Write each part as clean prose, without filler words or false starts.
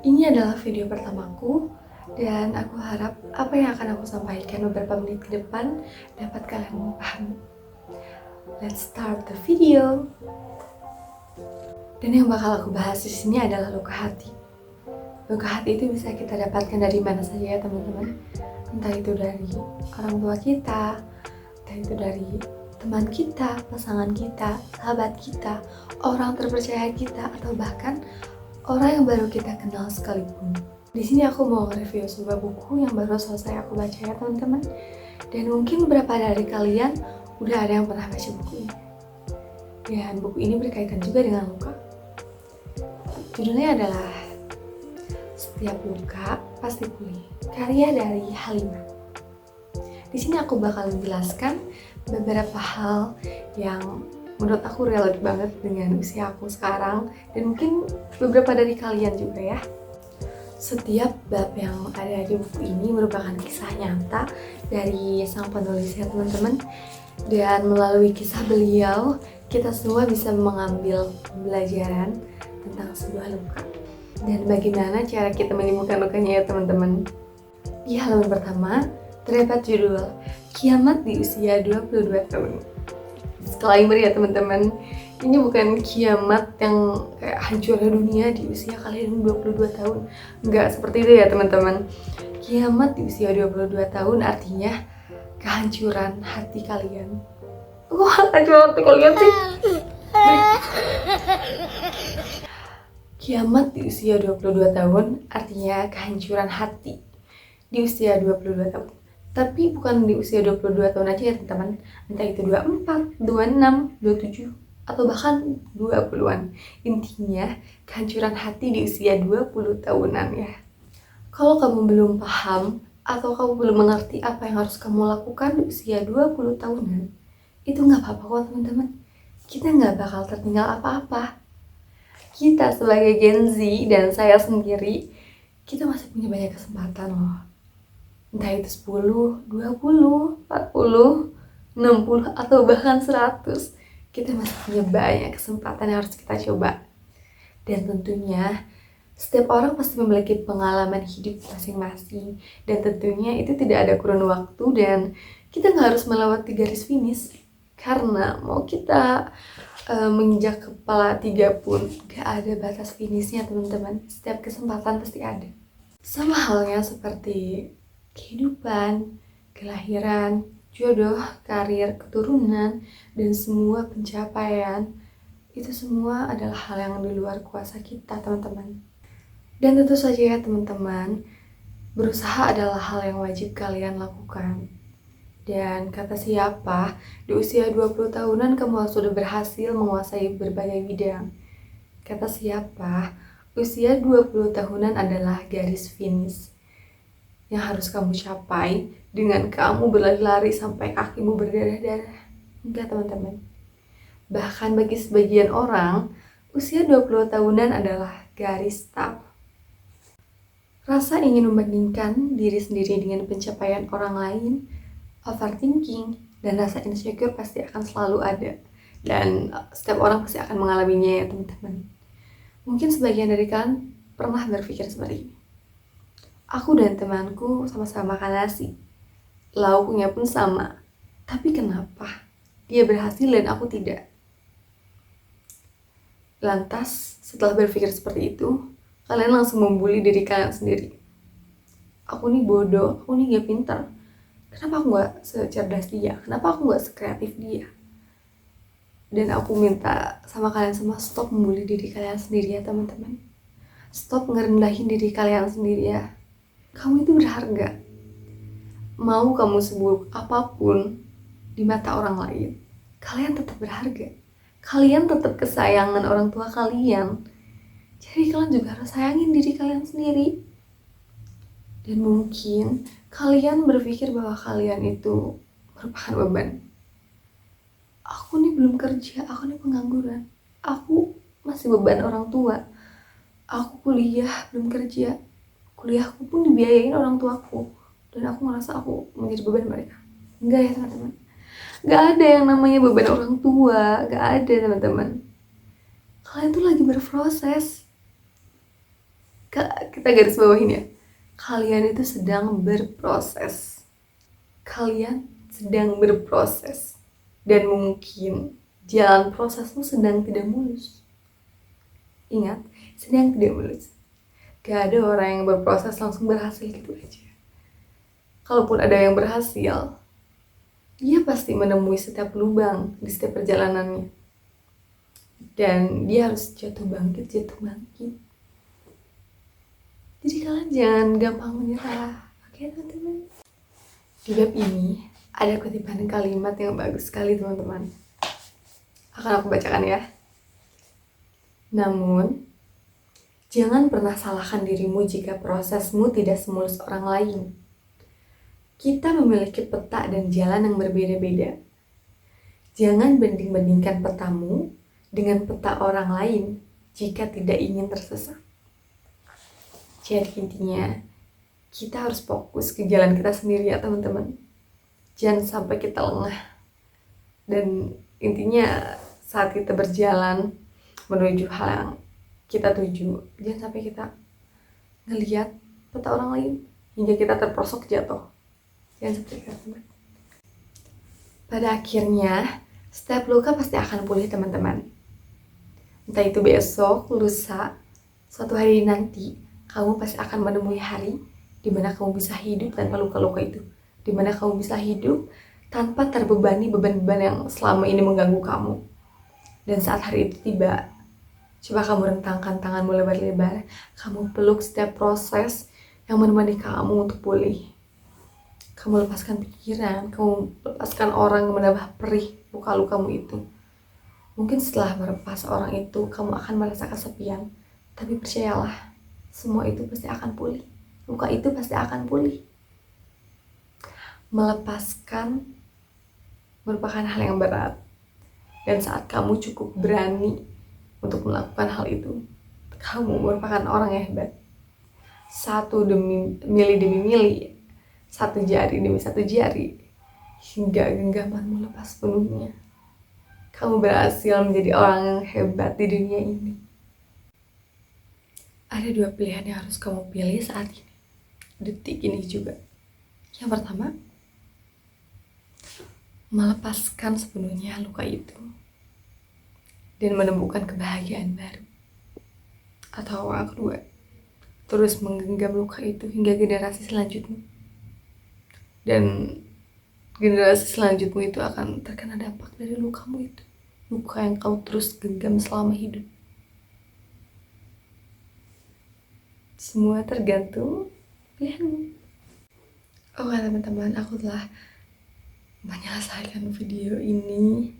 Ini adalah video pertamaku dan aku harap apa yang akan aku sampaikan beberapa menit ke depan dapat kalian pahami. Let's start the video. Dan yang bakal aku bahas di sini adalah luka hati. Luka hati itu bisa kita dapatkan dari mana saja ya teman-teman. Entah itu dari orang tua kita, entah itu dari teman kita, pasangan kita, sahabat kita, orang terpercaya kita, atau bahkan orang yang baru kita kenal sekalipun. Di sini aku mau nge-review sebuah buku yang baru selesai aku baca ya teman-teman. Dan mungkin beberapa dari kalian udah ada yang pernah baca buku ini. Dan buku ini berkaitan juga dengan luka. Judulnya adalah Setiap Luka Pasti Pulih, karya dari Halimah. Di sini aku bakal menjelaskan beberapa hal yang menurut aku relate banget dengan usia aku sekarang dan mungkin beberapa dari kalian juga ya. Setiap bab yang ada di buku ini merupakan kisah nyata dari sang penulis ya teman-teman, dan melalui kisah beliau kita semua bisa mengambil pembelajaran tentang sebuah luka dan bagaimana cara kita menyembuhkan lukanya ya teman-teman. Di halaman pertama terdapat judul Kiamat di Usia 22 Tahun. Disclaimer ya teman-teman, ini bukan kiamat yang kayak hancurnya dunia di usia kalian 22 tahun. Enggak seperti itu ya teman-teman. Kiamat di usia 22 tahun artinya kehancuran hati kalian. Wah, hancuran hati kalian sih. Kiamat di usia 22 tahun artinya kehancuran hati di usia 22 tahun. Tapi bukan di usia 22 tahun aja ya teman-teman. Entah itu 24, 26, 27, atau bahkan 20-an. Intinya kehancuran hati di usia 20 tahunan ya. Kalau kamu belum paham atau kamu belum mengerti apa yang harus kamu lakukan di usia 20 tahunan, itu nggak apa-apa kok teman-teman. Kita nggak bakal tertinggal apa-apa. Kita sebagai Gen Z dan saya sendiri, kita masih punya banyak kesempatan loh. Entah itu 10, 20, 40, 60, atau bahkan 100. Kita masih punya banyak kesempatan yang harus kita coba. Dan tentunya setiap orang pasti memiliki pengalaman hidup masing-masing. Dan tentunya itu tidak ada kurun waktu dan kita nggak harus melewati garis finish. Karena mau kita menginjak kepala 3 pun gak ada batas finishnya teman-teman. Setiap kesempatan pasti ada. Sama halnya seperti kehidupan, kelahiran, jodoh, karir, keturunan, dan semua pencapaian. Itu semua adalah hal yang di luar kuasa kita teman-teman. Dan tentu saja ya teman-teman, berusaha adalah hal yang wajib kalian lakukan. Dan kata siapa, di usia 20 tahunan kamu harus sudah berhasil menguasai berbagai bidang. Kata siapa, usia 20 tahunan adalah garis finish yang harus kamu capai dengan kamu berlari-lari sampai kakimu berdarah-darah. Enggak teman-teman. Bahkan bagi sebagian orang, usia 20 tahunan adalah garis stop. Rasa ingin membandingkan diri sendiri dengan pencapaian orang lain, overthinking, dan rasa insecure pasti akan selalu ada. Dan setiap orang pasti akan mengalaminya ya teman-teman. Mungkin sebagian dari kalian pernah berpikir seperti ini. Aku dan temanku sama-sama makan nasi. Lauknya pun sama. Tapi kenapa dia berhasil dan aku tidak? Lantas setelah berpikir seperti itu, kalian langsung membuli diri kalian sendiri. Aku nih bodoh, aku nih gak pintar. Kenapa aku gak secerdas dia? Kenapa aku gak sekreatif dia? Dan aku minta sama kalian semua stop membuli diri kalian sendiri ya teman-teman. Stop ngerendahin diri kalian sendiri ya. Kamu itu berharga. Mau kamu seburuk apapun di mata orang lain, kalian tetap berharga. Kalian tetap kesayangan orang tua kalian. Jadi kalian juga harus sayangin diri kalian sendiri. Dan mungkin kalian berpikir bahwa kalian itu merupakan beban. Aku nih belum kerja, aku nih pengangguran. Aku masih beban orang tua. Aku kuliah belum kerja. Kuliahku pun dibiayain orang tuaku. Dan aku ngerasa aku menjadi beban mereka. Enggak ya teman-teman. Enggak ada yang namanya beban orang tua. Enggak ada teman-teman. Kalian tuh lagi berproses. kita garis bawahin ya, kalian itu sedang berproses. Kalian sedang berproses. Dan mungkin jalan prosesmu sedang tidak mulus. Ingat, sedang tidak mulus. Gak ada orang yang berproses langsung berhasil gitu aja. Kalaupun ada yang berhasil, dia pasti menemui setiap lubang di setiap perjalanannya. Dan dia harus jatuh bangkit. Jadi kalian jangan gampang menyerah. Oke teman-teman? Di web ini ada kutipan kalimat yang bagus sekali teman-teman. Akan aku bacakan ya. Namun, jangan pernah salahkan dirimu jika prosesmu tidak semulus orang lain. Kita memiliki peta dan jalan yang berbeda-beda. Jangan banding-bandingkan petamu dengan peta orang lain jika tidak ingin tersesat. Jadi intinya, kita harus fokus ke jalan kita sendiri ya teman-teman. Jangan sampai kita lengah. Dan intinya saat kita berjalan menuju hal yang kita tuju, jangan sampai kita ngelihat peta orang lain hingga kita terperosok jatuh. Jangan seperti itu teman. Pada akhirnya, setiap luka pasti akan pulih teman-teman. Entah itu besok, lusa, suatu hari nanti, kamu pasti akan menemui hari di mana kamu bisa hidup tanpa luka-luka itu. Di mana kamu bisa hidup tanpa terbebani beban-beban yang selama ini mengganggu kamu. Dan saat hari itu tiba, coba kamu rentangkan tanganmu lebar-lebar, kamu peluk setiap proses yang menemani kamu untuk pulih. Kamu lepaskan pikiran, kamu lepaskan orang yang menambah perih luka-lukamu itu. Mungkin setelah melepas orang itu, kamu akan merasa kesepian. Tapi percayalah, semua itu pasti akan pulih. Luka itu pasti akan pulih. Melepaskan merupakan hal yang berat. Dan saat kamu cukup berani untuk melakukan hal itu, kamu merupakan orang yang hebat. Satu demi mili, satu jari demi satu jari, hingga genggamanmu lepas penuhnya. Kamu berhasil menjadi orang yang hebat di dunia ini. Ada dua pilihan yang harus kamu pilih saat ini, detik ini juga. Yang pertama, melepaskan sepenuhnya luka itu dan menemukan kebahagiaan baru. Atau yang kedua, terus menggenggam luka itu hingga generasi selanjutnya. Dan generasi selanjutmu itu akan terkena dampak dari lukamu itu. Luka yang kau terus genggam selama hidup. Semua tergantung pilihanmu. Oke teman-teman, aku telah menyelesaikan video ini.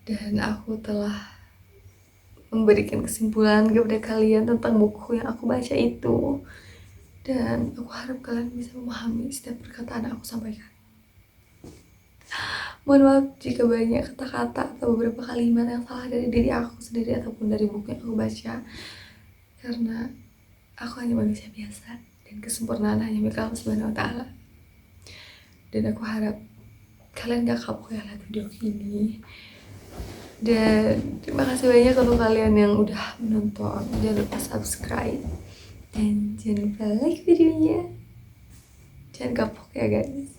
Dan aku telah memberikan kesimpulan kepada kalian tentang buku yang aku baca itu. Dan aku harap kalian bisa memahami setiap perkataan yang aku sampaikan. Mohon maaf jika banyak kata-kata atau beberapa kalimat yang salah dari diri aku sendiri ataupun dari buku yang aku baca. Karena aku hanya manusia biasa dan kesempurnaan hanya milik Allah Subhanahu wa Ta'ala. Dan aku harap kalian gak kapok ya lihat video ini. Dan terima kasih banyak untuk kalian yang udah menonton. Jangan lupa subscribe dan jangan lupa like videonya. Jangan kapok ya guys.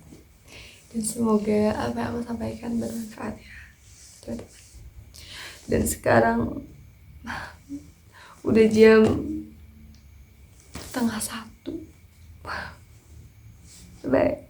Dan semoga apa yang aku sampaikan bermanfaat ya teman-teman. Dan sekarang udah jam 12:30. Bye.